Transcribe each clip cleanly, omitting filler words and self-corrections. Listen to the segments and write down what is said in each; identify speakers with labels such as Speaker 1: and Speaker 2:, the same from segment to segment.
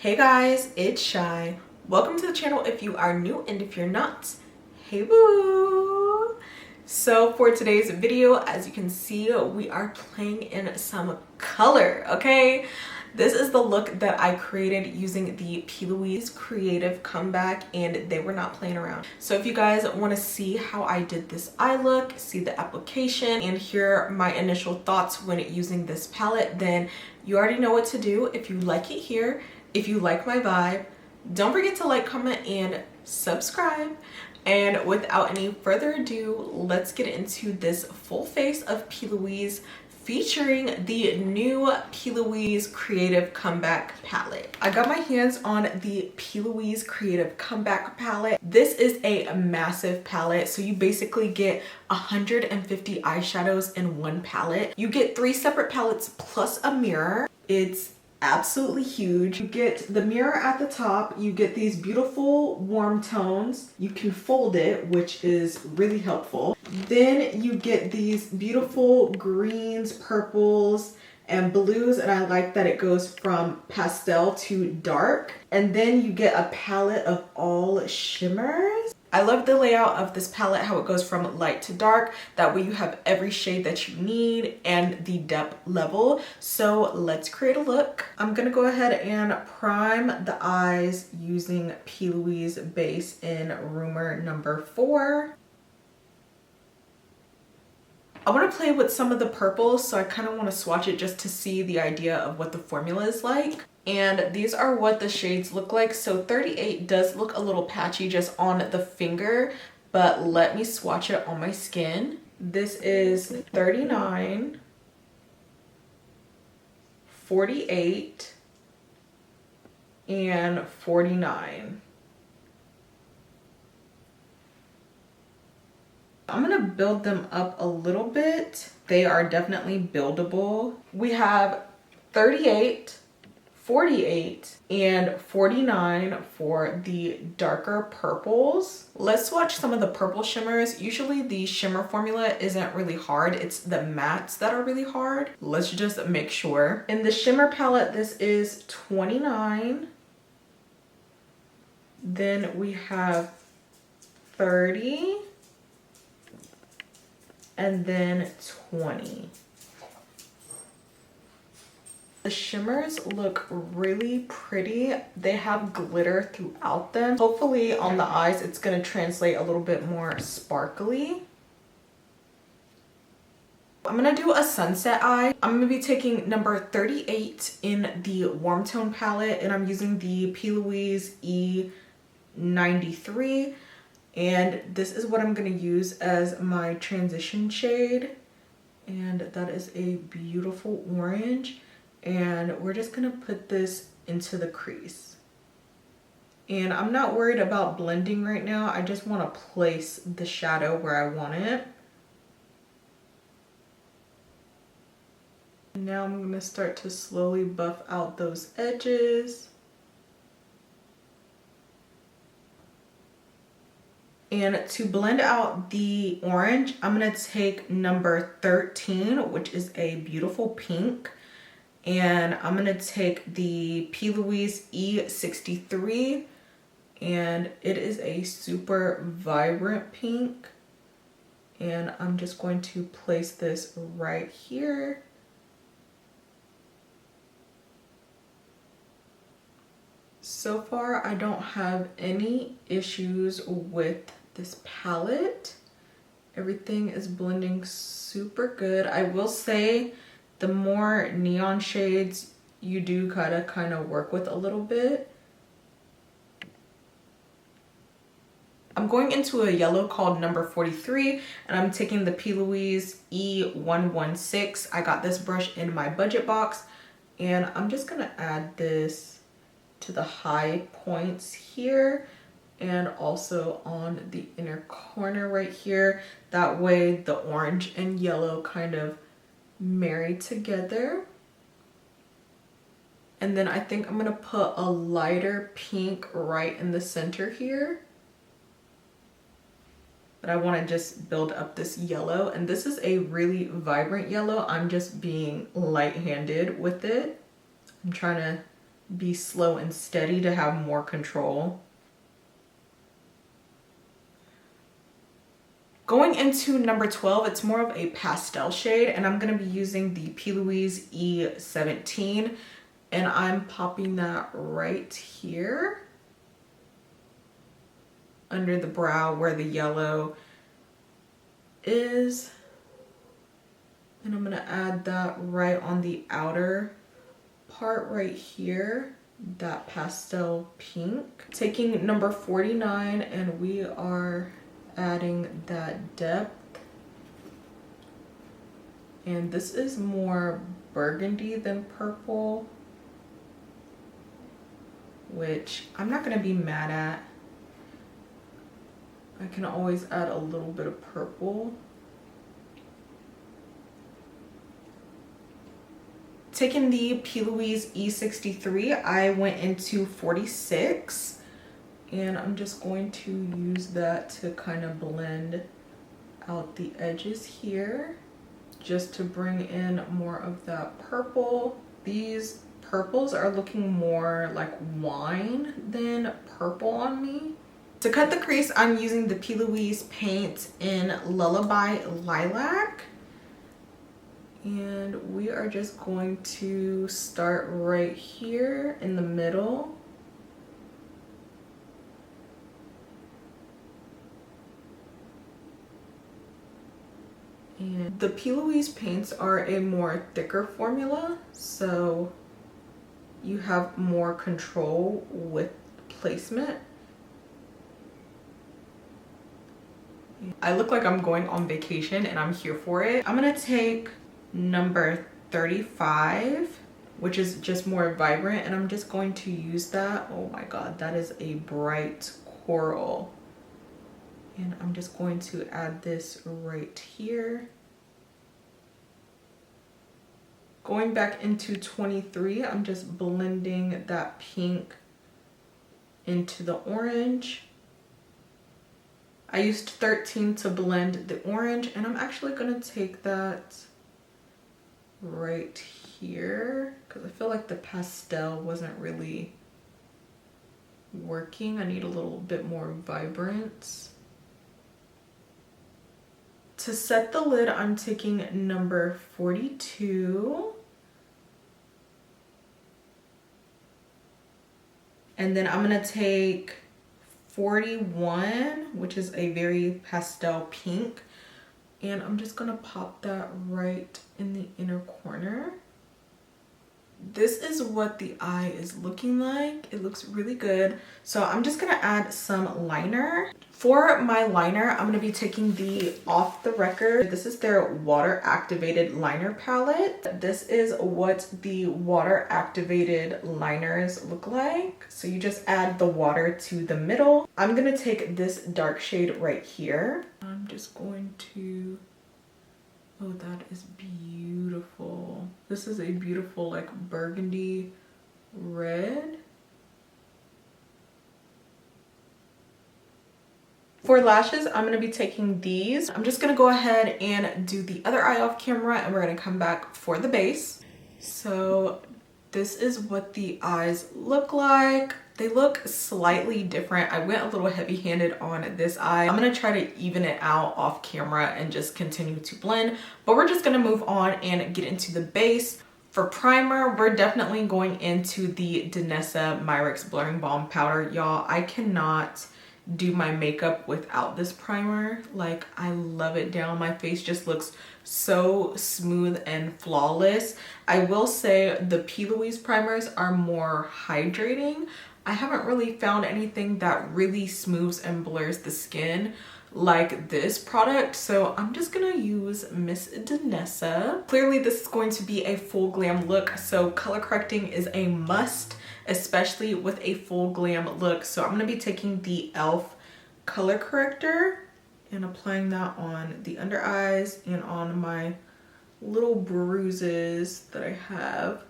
Speaker 1: Hey guys, it's Chey. Welcome to the channel if you are new, and if you're not, hey boo. So for today's video, as you can see, we are playing in some color, okay? This is the look that I created using the P.louise Creative Comeback, and they were not playing around. So if you guys want to see how I did this eye look, see the application, and hear my initial thoughts when using this palette, then you already know what to do. If you like it here, if you like my vibe, don't forget to like, comment, and subscribe. And without any further ado, let's get into this full face of P.louise featuring the new P.louise Creative Comeback palette. I got my hands on the P.louise Creative Comeback palette. This is a massive palette, so you basically get 150 eyeshadows in one palette. You get 3 separate palettes plus a mirror. It's absolutely huge. You get the mirror at the top, you get these beautiful warm tones, you can fold it, which is really helpful. Then you get these beautiful greens, purples, and blues, and I like that it goes from pastel to dark. And then you get a palette of all shimmers. I love the layout of this palette, how it goes from light to dark. That way you have every shade that you need and the depth level. So let's create a look. I'm gonna go ahead and prime the eyes using P.louise base in RUMOUR number 4. I want to play with some of the purples, so I kind of want to swatch it just to see the idea of what the formula is like. And these are what the shades look like. So 38 does look a little patchy just on the finger, but let me swatch it on my skin. This is 39, 48, and 49. I'm gonna build them up a little bit. They are definitely buildable. We have 38, 48, and 49 for the darker purples. Let's swatch some of the purple shimmers. Usually the shimmer formula isn't really hard. It's the mattes that are really hard. Let's just make sure. In the shimmer palette, this is 29. Then we have 30. And then 20. The shimmers look really pretty. They have glitter throughout them. Hopefully on the eyes it's going to translate a little bit more sparkly. I'm going to do a sunset eye. I'm going to be taking number 38 in the warm tone palette, and I'm using the P.louise E93. And this is what I'm going to use as my transition shade, and that is a beautiful orange. And we're just going to put this into the crease, and I'm not worried about blending right now. I just want to place the shadow where I want it. And now I'm going to start to slowly buff out those edges. And to blend out the orange, I'm going to take number 13, which is a beautiful pink. And I'm going to take the P.louise E63, and it is a super vibrant pink. And I'm just going to place this right here. So far, I don't have any issues with this palette. Everything is blending super good. I will say the more neon shades you do gotta kind of work with a little bit. I'm going into a yellow called number 43, and I'm taking the P.louise E116. I got this brush in my budget box, and I'm just gonna add this to the high points here, and also on the inner corner right here. That way the orange and yellow kind of marry together. And then I think I'm gonna put a lighter pink right in the center here. But I want to just build up this yellow, and this is a really vibrant yellow. I'm just being light-handed with it. I'm trying to be slow and steady to have more control. Going into number 12, it's more of a pastel shade, and I'm going to be using the P.louise E17, and I'm popping that right here under the brow where the yellow is. And I'm going to add that right on the outer part right here, that pastel pink. Taking number 49, and we are adding that depth. And this is more burgundy than purple, which I'm not going to be mad at. I can always add a little bit of purple. Taking the P.louise E63, I went into 46, and I'm just going to use that to kind of blend out the edges here, just to bring in more of that purple. These purples are looking more like wine than purple on me. To cut the crease, I'm using the P.louise paint in LULLABY Lilac. And we are just going to start right here in the middle. And the P.louise paints are a more thicker formula, so you have more control with placement. I look like I'm going on vacation, and I'm here for it. I'm gonna take number 35, which is just more vibrant, and I'm just going to use that. Oh my god, that is a bright coral. And I'm just going to add this right here. Going back into 23, I'm just blending that pink into the orange. I used 13 to blend the orange, and I'm actually gonna take that right here because I feel like the pastel wasn't really working. I need a little bit more vibrance. To set the lid, I'm taking number 42. And then I'm gonna take 41, which is a very pastel pink. And I'm just gonna pop that right in the inner corner. This is what the eye is looking like. It looks really good. So I'm just gonna add some liner. For my liner, I'm gonna be taking the Off the Record. This is their water activated liner palette. This is what the water activated liners look like. So you just add the water to the middle. I'm gonna take this dark shade right here. I'm just going to, oh, that is beautiful. This is a beautiful like burgundy red. For lashes, I'm going to be taking these. I'm just going to go ahead and do the other eye off camera, and we're going to come back for the base. So this is what the eyes look like. They look slightly different. I went a little heavy-handed on this eye. I'm going to try to even it out off camera and just continue to blend, but we're just going to move on and get into the base. For primer, we're definitely going into the DANESSA MYRICKS Blurring Balm Powder. Y'all, I cannot do my makeup without this primer. Like, I love it down. My face just looks so smooth and flawless. I will say the P.louise primers are more hydrating. I haven't really found anything that really smooths and blurs the skin like this product, so I'm just gonna use Miss DANESSA. Clearly this is going to be a full glam look, so color correcting is a must, especially with a full glam look. So I'm gonna be taking the e.l.f. color corrector and applying that on the under eyes and on my little bruises that I have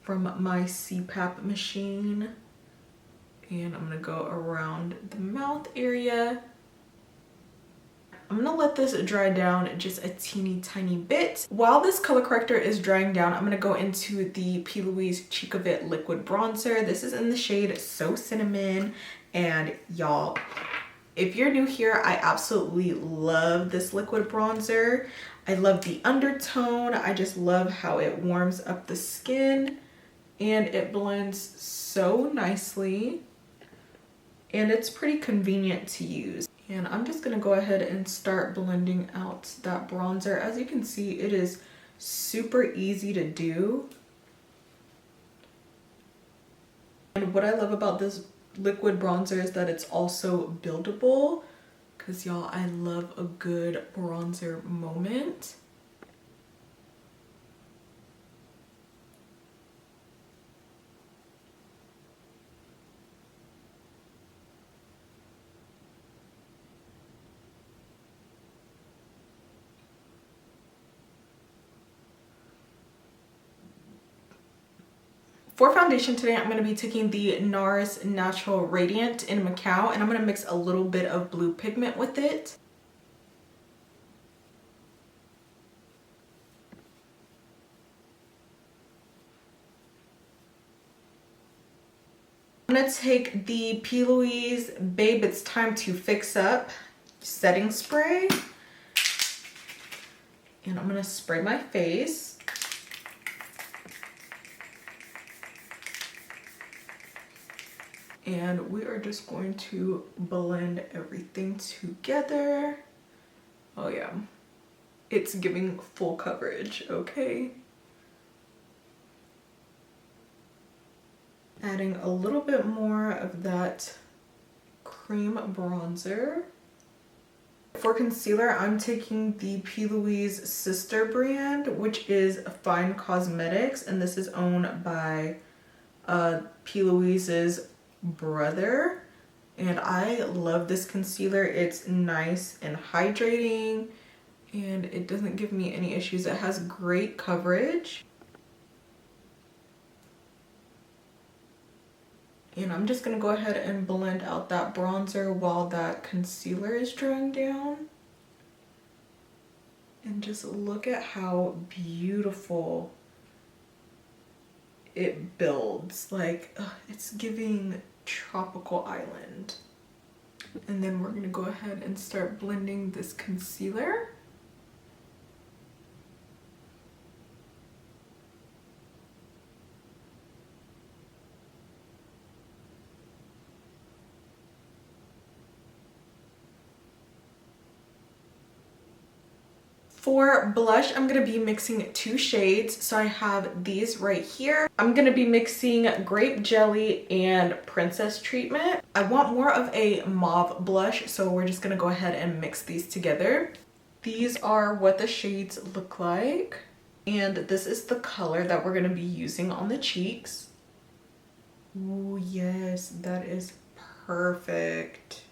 Speaker 1: from my CPAP machine. And I'm gonna go around the mouth area. I'm gonna let this dry down just a teeny tiny bit. While this color corrector is drying down, I'm gonna go into the P.louise Cheek of It liquid bronzer. This is in the shade So Cinnamon, and y'all, if you're new here, I absolutely love this liquid bronzer. I love the undertone. I just love how it warms up the skin and it blends so nicely, and it's pretty convenient to use. And I'm just gonna go ahead and start blending out that bronzer. As you can see, it is super easy to do. And what I love about this liquid bronzer is that it's also buildable, because y'all, I love a good bronzer moment. For foundation today, I'm going to be taking the NARS Natural Radiant in MACAO, and I'm going to mix a little bit of blue pigment with it. I'm going to take the P.louise Babe It's Time to Fix Up setting spray, and I'm going to spray my face. And we are just going to blend everything together. Oh yeah, it's giving full coverage, okay? Adding a little bit more of that cream bronzer. For concealer, I'm taking the P.louise sister brand, which is FYNE Cosmetics, and this is owned by P.louise's brother, and I love this concealer. It's nice and hydrating, and it doesn't give me any issues. It has great coverage. And I'm just gonna go ahead and blend out that bronzer while that concealer is drying down. And just look at how beautiful it builds. Like, it's giving tropical island. And then we're gonna go ahead and start blending this concealer. For blush, I'm going to be mixing two shades. So I have these right here. I'm going to be mixing Grape Jelly and Princess Treatment. I want more of a mauve blush, so we're just going to go ahead and mix these together. These are what the shades look like. And this is the color that we're going to be using on the cheeks. Oh yes, that is perfect.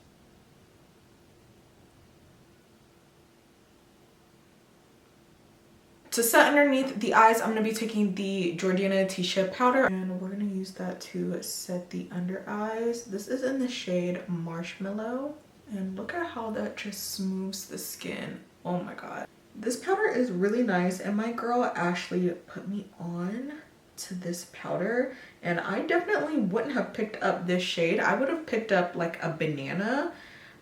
Speaker 1: To set underneath the eyes, I'm going to be taking the Jordana Tisha powder, and we're going to use that to set the under eyes. This is in the shade Marshmallow, and look at how that just smooths the skin. Oh my god. This powder is really nice, and my girl Ashley put me on to this powder, and I definitely wouldn't have picked up this shade. I would have picked up like a banana,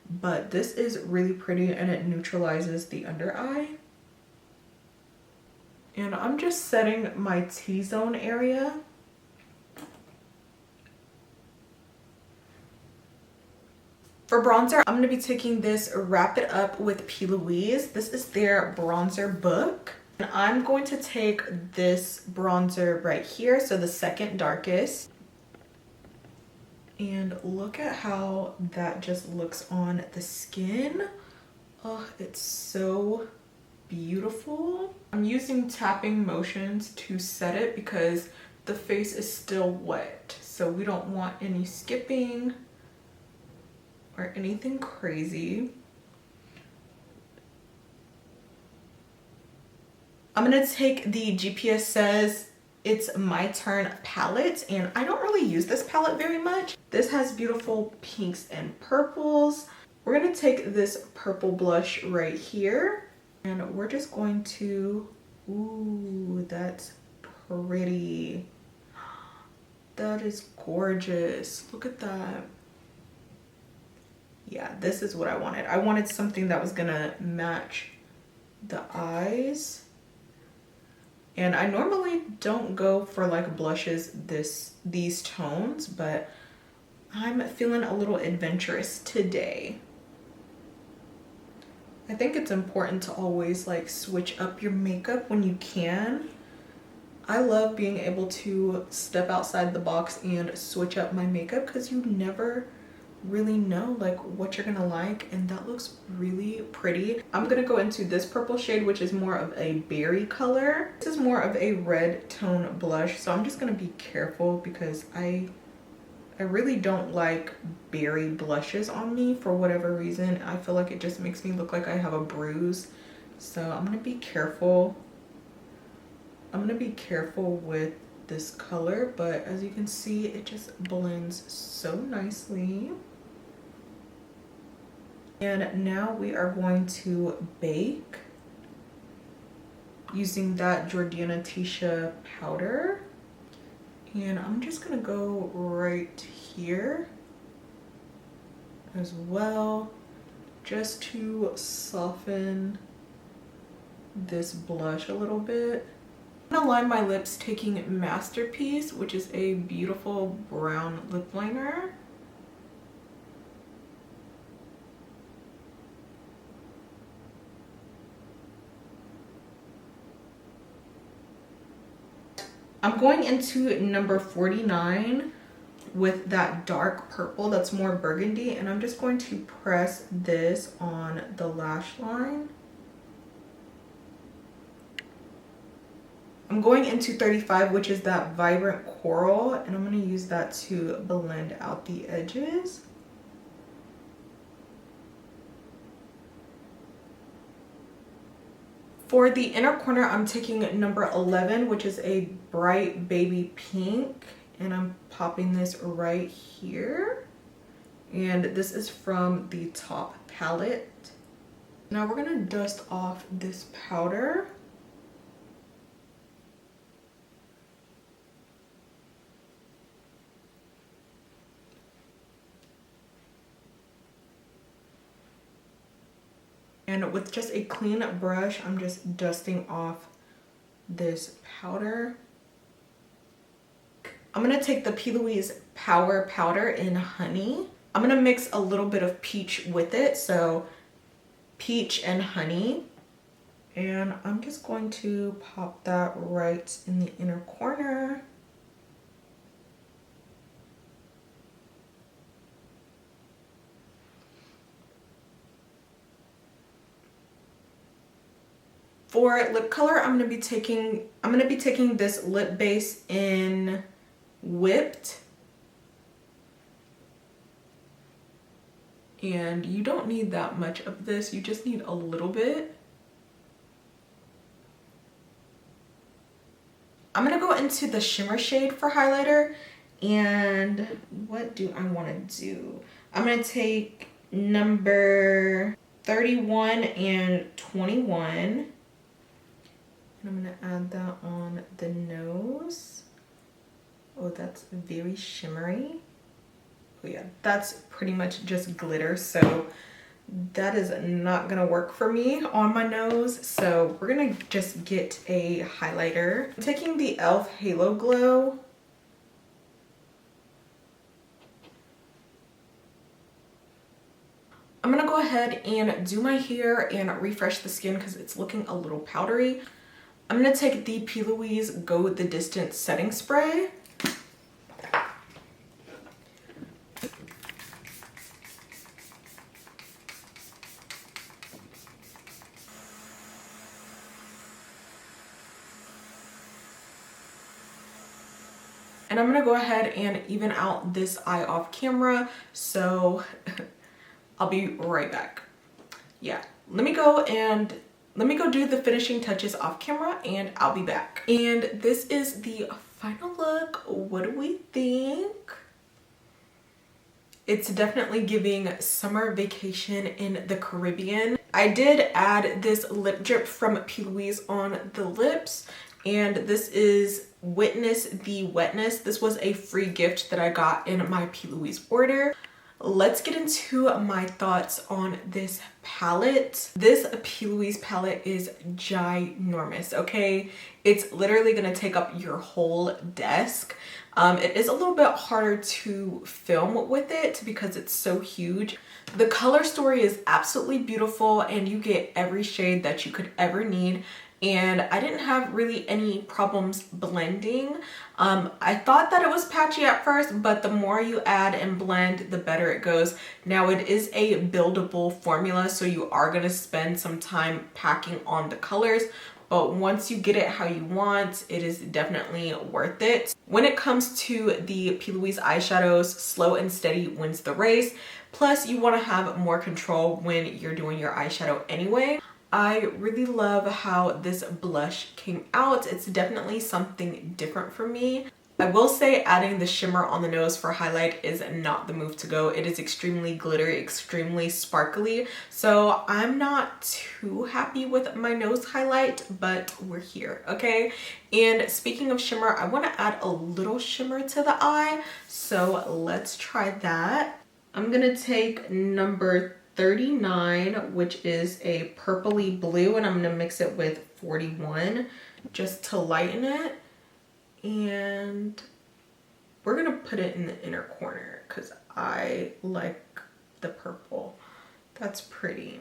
Speaker 1: but this is really pretty, and it neutralizes the under eye. And I'm just setting my T-zone area. For bronzer, I'm going to be taking this Wrap It Up with P.louise. This is their bronzer book. And I'm going to take this bronzer right here, so the second darkest. And look at how that just looks on the skin. Oh, it's so beautiful. I'm using tapping motions to set it because the face is still wet, so we don't want any skipping or anything crazy. I'm gonna take the GPS Says It's My Turn palette, and I don't really use this palette very much. This has beautiful pinks and purples. We're gonna take this purple blush right here and we're just going to, ooh, that's pretty. That is gorgeous. Look at that. Yeah, this is what I wanted. I wanted something that was gonna match the eyes. And I normally don't go for like blushes these tones, but I'm feeling a little adventurous today. I think it's important to always like switch up your makeup when you can. I love being able to step outside the box and switch up my makeup because you never really know like what you're gonna like, and that looks really pretty. I'm gonna go into this purple shade, which is more of a berry color. This is more of a red tone blush, so I'm just gonna be careful because I really don't like berry blushes on me for whatever reason. I feel like it just makes me look like I have a bruise, so I'm gonna be careful. I'm gonna be careful with this color, but as you can see, it just blends so nicely. And now we are going to bake using that Jordana Tisha powder. And I'm just gonna go right here as well, just to soften this blush a little bit. I'm gonna line my lips taking Masterpiece, which is a beautiful brown lip liner. I'm going into number 49 with that dark purple that's more burgundy, and I'm just going to press this on the lash line. I'm going into 35, which is that vibrant coral, and I'm going to use that to blend out the edges. For the inner corner, I'm taking number 11, which is a bright baby pink, and I'm popping this right here. And this is from the Top palette. Now we're gonna dust off this powder. And with just a clean brush, I'm just dusting off this powder. I'm gonna take the P.louise Power Powder in Honey. I'm gonna mix a little bit of peach with it, so peach and honey. And I'm just going to pop that right in the inner corner. For lip color, I'm gonna be taking this lip base in Whipped. And you don't need that much of this, you just need a little bit. I'm gonna go into the shimmer shade for highlighter, and what do I wanna do? I'm gonna take number 31 and 21. And I'm gonna add that on the nose. Oh, that's very shimmery. Oh yeah, that's pretty much just glitter, so that is not gonna work for me on my nose. So we're gonna just get a highlighter. I'm taking the e.l.f. Halo Glow. I'm gonna go ahead and do my hair and refresh the skin because it's looking a little powdery. I'm gonna take the P.louise Go the Distance Setting Spray. And I'm gonna go ahead and even out this eye off camera, so I'll be right back. Yeah, let me go do the finishing touches off camera and I'll be back. And this is the final look. What do we think? It's definitely giving summer vacation in the Caribbean. I did add this lip drip from P.louise on the lips, and this is Witness the Wetness. This was a free gift that I got in my P.louise order. Let's get into my thoughts on this palette. This P.louise palette is ginormous, okay? It's literally gonna take up your whole desk. It is a little bit harder to film with it because it's so huge. The color story is absolutely beautiful and you get every shade that you could ever need. And I didn't have really any problems blending. I thought that it was patchy at first, but the more you add and blend, the better it goes. Now it is a buildable formula, so you are gonna spend some time packing on the colors, but once you get it how you want, it is definitely worth it. When it comes to the P.louise eyeshadows, slow and steady wins the race. Plus you wanna have more control when you're doing your eyeshadow anyway. I really love how this blush came out. It's definitely something different for me. I will say adding the shimmer on the nose for highlight is not the move to go. It is extremely glittery, extremely sparkly. So I'm not too happy with my nose highlight, but we're here, okay? And speaking of shimmer, I want to add a little shimmer to the eye. So let's try that. I'm gonna take number 39, which is a purpley blue, and I'm gonna mix it with 41 just to lighten it. And we're gonna put it in the inner corner because I like the purple. That's pretty.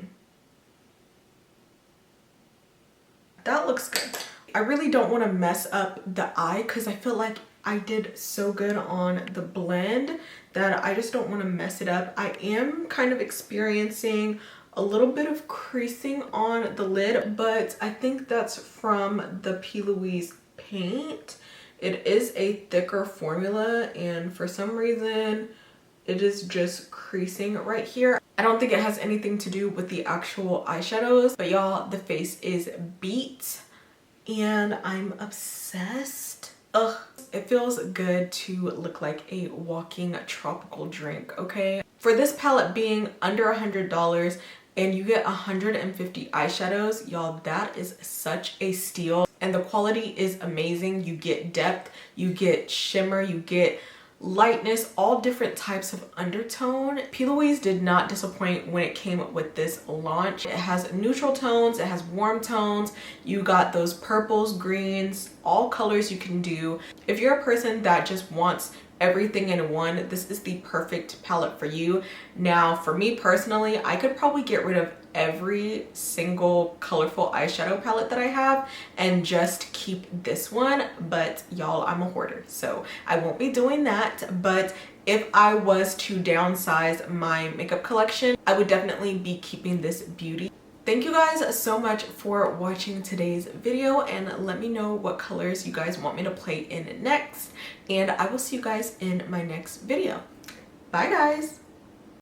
Speaker 1: That looks good. I really don't want to mess up the eye because I feel like I did so good on the blend that I just don't want to mess it up. I am kind of experiencing a little bit of creasing on the lid, but I think that's from the P.louise paint. It is a thicker formula, and for some reason it is just creasing right here. I don't think it has anything to do with the actual eyeshadows, but y'all, the face is beat and I'm obsessed. Ugh, it feels good to look like a walking tropical drink, okay? For this palette being under $100 and you get 150 eyeshadows, y'all, that is such a steal. And the quality is amazing. You get depth, you get shimmer, you get lightness, all different types of undertone. P.louise did not disappoint when it came with this launch. It has neutral tones, it has warm tones, you got those purples, greens, all colors you can do. If you're a person that just wants everything in one, this is the perfect palette for you. Now for me personally, I could probably get rid of every single colorful eyeshadow palette that I have and just keep this one, but y'all, I'm a hoarder, so I won't be doing that. But if I was to downsize my makeup collection, I would definitely be keeping this beauty. Thank you guys so much for watching today's video, and let me know what colors you guys want me to play in next, and I will see you guys in my next video. Bye guys.